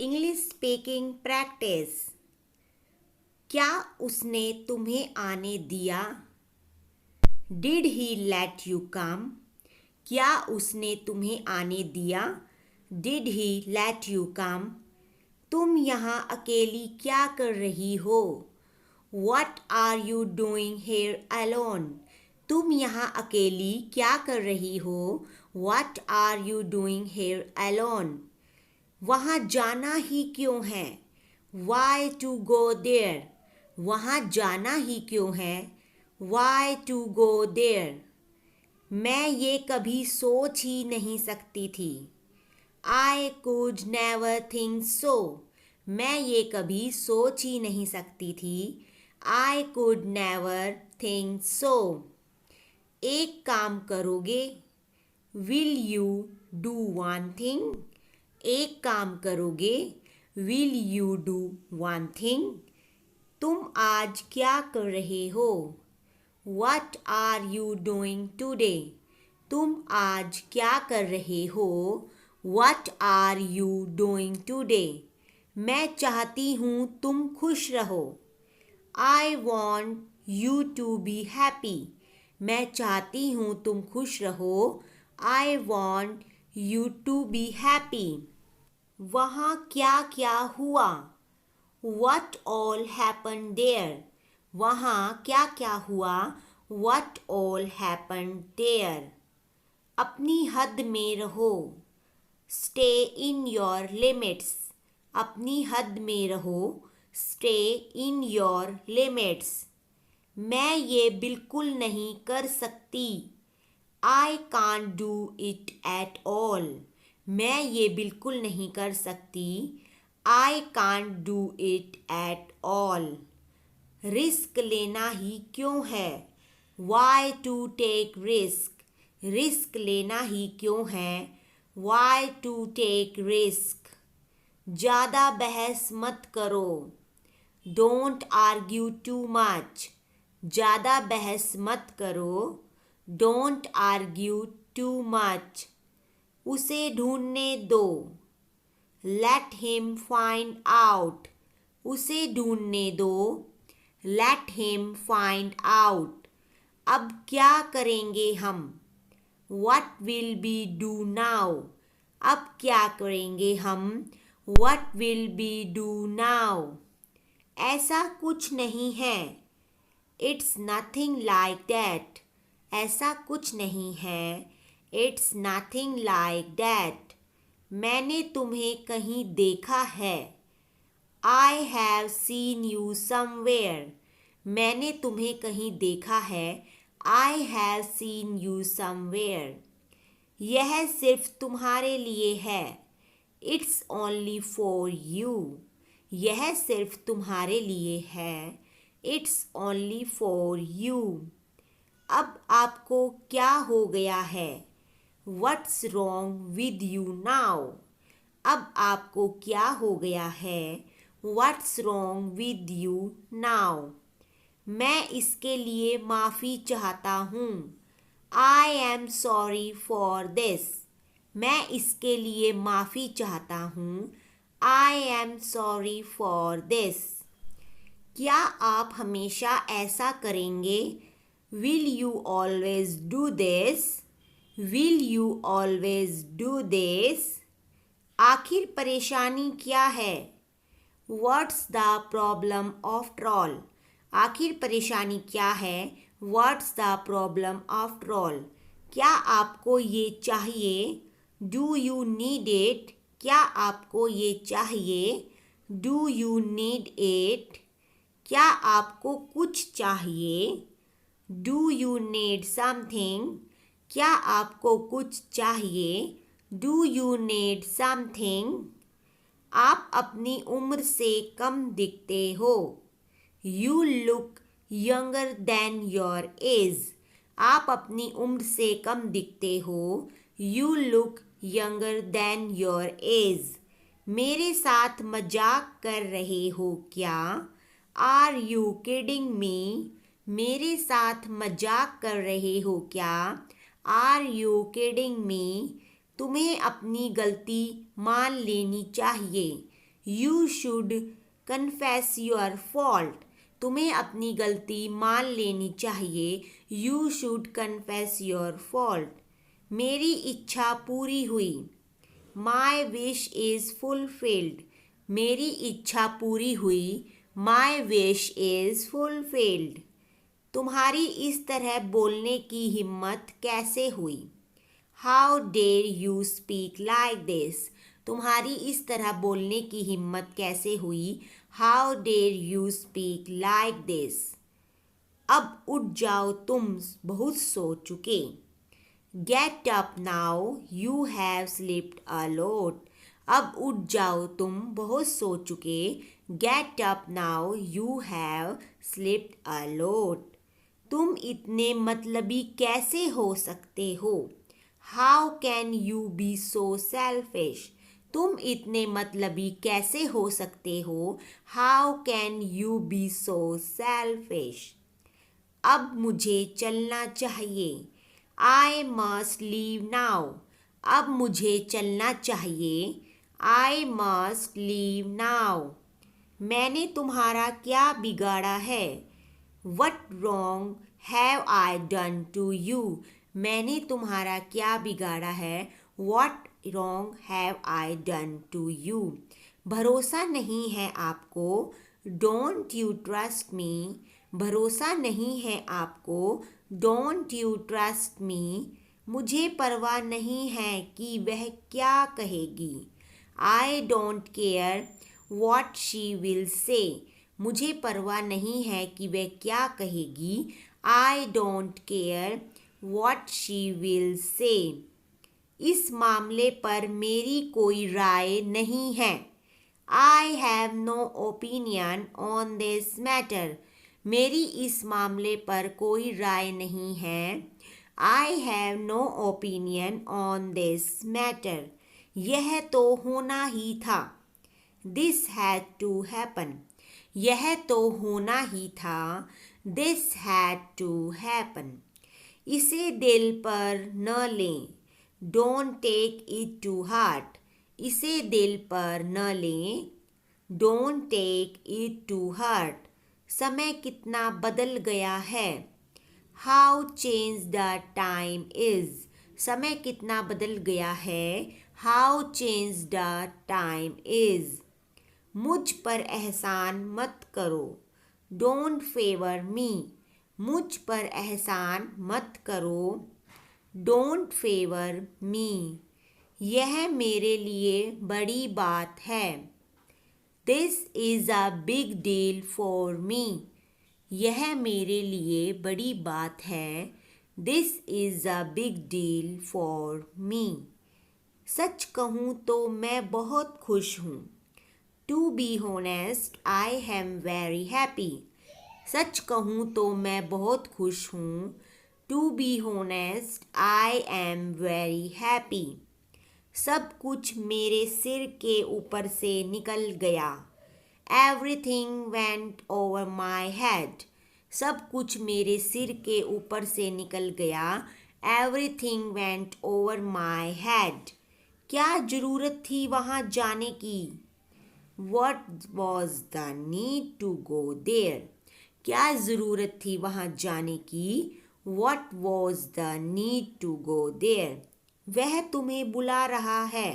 English speaking practice. क्या उसने तुम्हें आने दिया? Did he let you come? क्या उसने तुम्हें आने दिया? Did he let you come? तुम यहाँ अकेली क्या कर रही हो? What are you doing here alone? तुम यहाँ अकेली क्या कर रही हो? What are you doing here alone? वहाँ जाना ही क्यों है? Why to go there? वहाँ जाना ही क्यों है? Why to go there? मैं ये कभी सोच ही नहीं सकती थी। I could never think so. मैं ये कभी सोच ही नहीं सकती थी। I could never think so. एक काम करोगे? Will you do one thing? एक काम करोगे? Will you do one thing? तुम आज क्या कर रहे हो? What are you doing today? तुम आज क्या कर रहे हो? What are you doing today? मैं चाहती हूँ तुम खुश रहो। I want you to be happy. मैं चाहती हूँ तुम खुश रहो। I want you to be happy. वहाँ क्या क्या हुआ? What all happened there? वहाँ क्या क्या हुआ? What all happened there? अपनी हद में रहो। Stay in your limits. अपनी हद में रहो। Stay in your limits. मैं ये बिल्कुल नहीं कर सकती। I can't do it at all. मैं ये बिल्कुल नहीं कर सकती। I can't do it at all. Risk लेना ही क्यों है? Why to take risk? Risk लेना ही क्यों है? Why to take risk? ज़्यादा बहस मत करो। Don't argue too much. ज़्यादा बहस मत करो। Don't argue too much. उसे ढूंढने दो। Let him find out. उसे ढूंढने दो। Let him find out. अब क्या करेंगे हम? What will we do now? अब क्या करेंगे हम? What will we do now? ऐसा कुछ नहीं है। It's nothing like that. ऐसा कुछ नहीं है। It's nothing like that. मैंने तुम्हें कहीं देखा है। I have seen you somewhere. मैंने तुम्हें कहीं देखा है। I have seen you somewhere. यह सिर्फ तुम्हारे लिए है। It's only for you. यह सिर्फ तुम्हारे लिए है। It's only for you. अब आपको क्या हो गया है? What's wrong with you now? अब आपको क्या हो गया है? What's wrong with you now? मैं इसके लिए माफ़ी चाहता हूँ। I am sorry for this. मैं इसके लिए माफ़ी चाहता हूँ। I am sorry for this. क्या आप हमेशा ऐसा करेंगे? Will you always do this? Will you always do this? आखिर परेशानी क्या है? What's the problem after all? आखिर परेशानी क्या है? What's the problem after all? क्या आपको ये चाहिए? Do you need it? क्या आपको ये चाहिए? Do you need it? क्या आपको कुछ चाहिए? Do you need something? क्या आपको कुछ चाहिए? Do you need something? आप अपनी उम्र से कम दिखते हो। You look younger than your age. आप अपनी उम्र से कम दिखते हो। You look younger than your age. मेरे साथ मजाक कर रहे हो क्या? Are you kidding me? मेरे साथ मजाक कर रहे हो क्या? Are you kidding me? तुम्हें अपनी गलती मान लेनी चाहिए। You should confess your fault, तुम्हें अपनी गलती मान लेनी चाहिए। You should confess your fault. मेरी इच्छा पूरी हुई। माई विश इज़ फुलफिल्ड, मेरी इच्छा पूरी हुई। My wish is fulfilled. तुम्हारी इस तरह बोलने की हिम्मत कैसे हुई? How dare you speak like this, तुम्हारी इस तरह बोलने की हिम्मत कैसे हुई? How dare you speak like this. अब उठ जाओ, तुम बहुत सो चुके। Get up now, you have slept a lot, अब उठ जाओ, तुम बहुत सो चुके। Get up now, you have slept a lot. तुम इतने मतलबी कैसे हो सकते हो? How can you be so selfish, तुम इतने मतलबी कैसे हो सकते हो? How can you be so selfish. अब मुझे चलना चाहिए। आई मस्ट लीव नाउ, अब मुझे चलना चाहिए। I must leave now. मैंने तुम्हारा क्या बिगाड़ा है? What wrong have I done to you, मैंने तुम्हारा क्या बिगाड़ा है? What wrong have I done to you. भरोसा नहीं है आपको? डोंट यू ट्रस्ट मी, भरोसा नहीं है आपको? Don't you trust me. मुझे परवाह नहीं है कि वह क्या कहेगी। I don't care what she will say, मुझे परवाह नहीं है कि वह क्या कहेगी। I don't care what she will say. इस मामले पर मेरी कोई राय नहीं है। I have no opinion on this matter, मेरी इस मामले पर कोई राय नहीं है। I have no opinion on this matter, यह तो होना ही था। दिस हैड टू हैपन, यह तो होना ही था। This had to happen. इसे दिल पर न लें। Don't take it to heart, इसे दिल पर न लें। Don't take it to heart. समय कितना बदल गया है। How change the time is, समय कितना बदल गया है। How change the time is. मुझ पर एहसान मत करो। डोंट फेवर मी, मुझ पर एहसान मत करो। Don't favour me. यह मेरे लिए बड़ी बात है। This is a big deal for me, यह मेरे लिए बड़ी बात है। This is a big deal for me. सच कहूँ तो मैं बहुत खुश हूँ। To be honest I am very happy, सच कहूँ तो मैं बहुत खुश हूँ। To be honest I am very happy. सब कुछ मेरे सिर के ऊपर से निकल गया। Everything went over my head, सब कुछ मेरे सिर के ऊपर से निकल गया। Everything went over my head. क्या ज़रूरत थी वहाँ जाने की? What was the need to go there? क्या ज़रूरत थी वहाँ जाने की? What was the need to go there? वह तुम्हें बुला रहा है।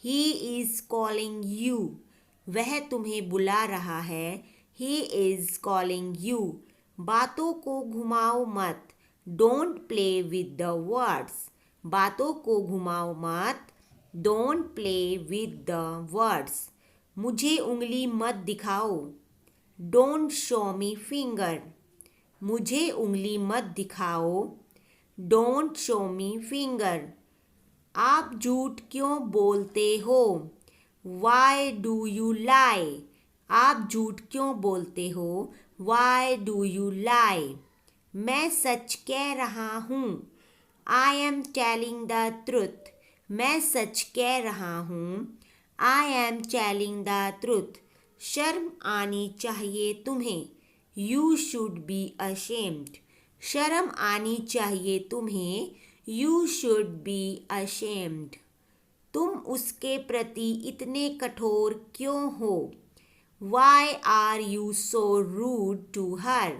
He is calling you, वह तुम्हें बुला रहा है। He is calling you. बातों को घुमाओ मत। Don't play with the words, बातों को घुमाओ मत। Don't play with the words. मुझे उंगली मत दिखाओ। डोंट शो मी फिंगर, मुझे उंगली मत दिखाओ। Don't show me finger. आप झूठ क्यों बोलते हो? वाई डू यू लाई, आप झूठ क्यों बोलते हो? Why do you lie. मैं सच कह रहा हूँ। I am telling the truth, मैं सच कह रहा हूँ। I am telling the truth. शर्म आनी चाहिए तुम्हें। यू शुड बी अशेम्ड, शर्म आनी चाहिए तुम्हें। You should be ashamed. तुम उसके प्रति इतने कठोर क्यों हो? Why are you so rude to her?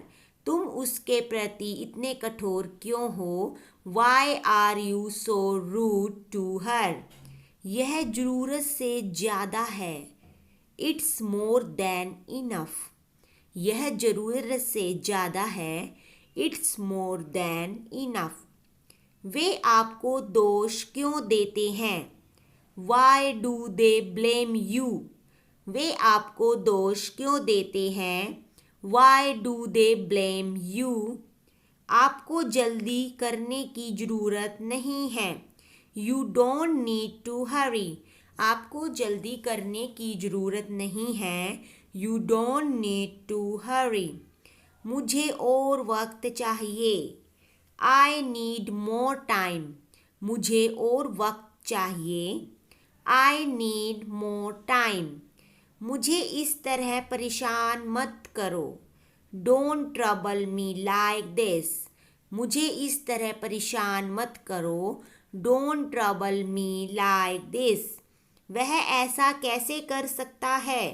तुम उसके प्रति इतने कठोर क्यों हो? Why are you so rude to her? यह जरूरत से ज़्यादा है. It's more than enough. यह जरूरत से ज़्यादा है. It's more than enough. वे आपको दोष क्यों देते हैं? Why do they blame you? वे आपको दोष क्यों देते हैं? Why do they blame you? आपको जल्दी करने की ज़रूरत नहीं है. You don't need to hurry. आपको जल्दी करने की ज़रूरत नहीं है. You don't need to hurry. मुझे और वक्त चाहिए. I need more time. मुझे और वक्त चाहिए. I need more time. मुझे इस तरह परेशान मत करो. Don't trouble me like this. मुझे इस तरह परेशान मत करो. Don't trouble me like this. वह ऐसा कैसे कर सकता है?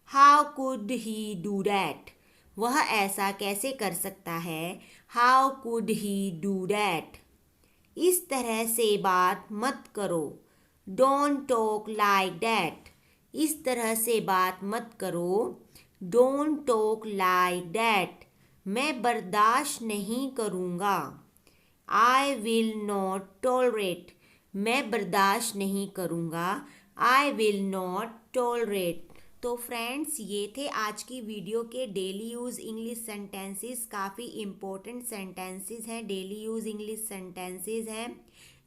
How could he do that? वह ऐसा कैसे कर सकता है? How could he do that? इस तरह से बात मत करो. Don't talk like that. इस तरह से बात मत करो. Don't talk like that. मैं बर्दाश्त नहीं करूँगा. I will not tolerate. मैं बर्दाश्त नहीं करूँगा. I will not tolerate. तो फ्रेंड्स, ये थे आज की वीडियो के डेली यूज़ इंग्लिश सेंटेंसेस. काफ़ी इम्पोर्टेंट सेंटेंसेस हैं, डेली यूज़ इंग्लिश सेंटेंसेस हैं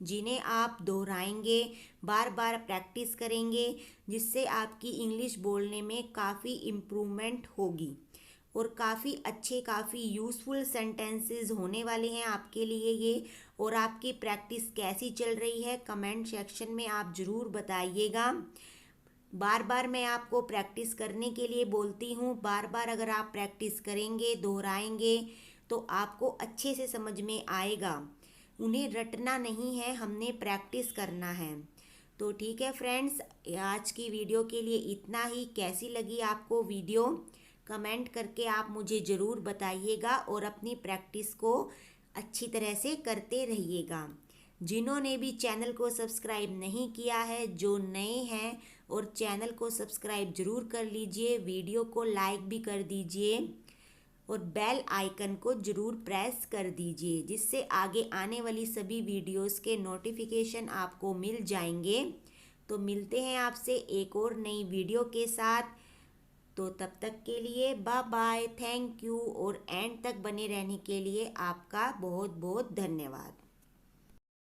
जिन्हें आप दोहराएंगे, बार बार प्रैक्टिस करेंगे, जिससे आपकी इंग्लिश बोलने में काफ़ी इम्प्रूवमेंट होगी और काफ़ी अच्छे, काफ़ी यूज़फुल सेंटेंसेस होने वाले हैं आपके लिए ये. और आपकी प्रैक्टिस कैसी चल रही है कमेंट सेक्शन में आप ज़रूर बताइएगा. बार बार मैं आपको प्रैक्टिस करने के लिए बोलती हूँ. बार बार अगर आप प्रैक्टिस करेंगे, दोहराएंगे, तो आपको अच्छे से समझ में आएगा. उन्हें रटना नहीं है, हमने प्रैक्टिस करना है. तो ठीक है फ्रेंड्स, आज की वीडियो के लिए इतना ही. कैसी लगी आपको वीडियो कमेंट करके आप मुझे ज़रूर बताइएगा और अपनी प्रैक्टिस को अच्छी तरह से करते रहिएगा. जिन्होंने भी चैनल को सब्सक्राइब नहीं किया है, जो नए हैं, और चैनल को सब्सक्राइब ज़रूर कर लीजिए. वीडियो को लाइक भी कर दीजिए और बेल आइकन को ज़रूर प्रेस कर दीजिए, जिससे आगे आने वाली सभी वीडियोस के नोटिफिकेशन आपको मिल जाएंगे. तो मिलते हैं आपसे एक और नई वीडियो के साथ. तो तब तक के लिए बाय बाय, थैंक यू. और एंड तक बने रहने के लिए आपका बहुत बहुत धन्यवाद.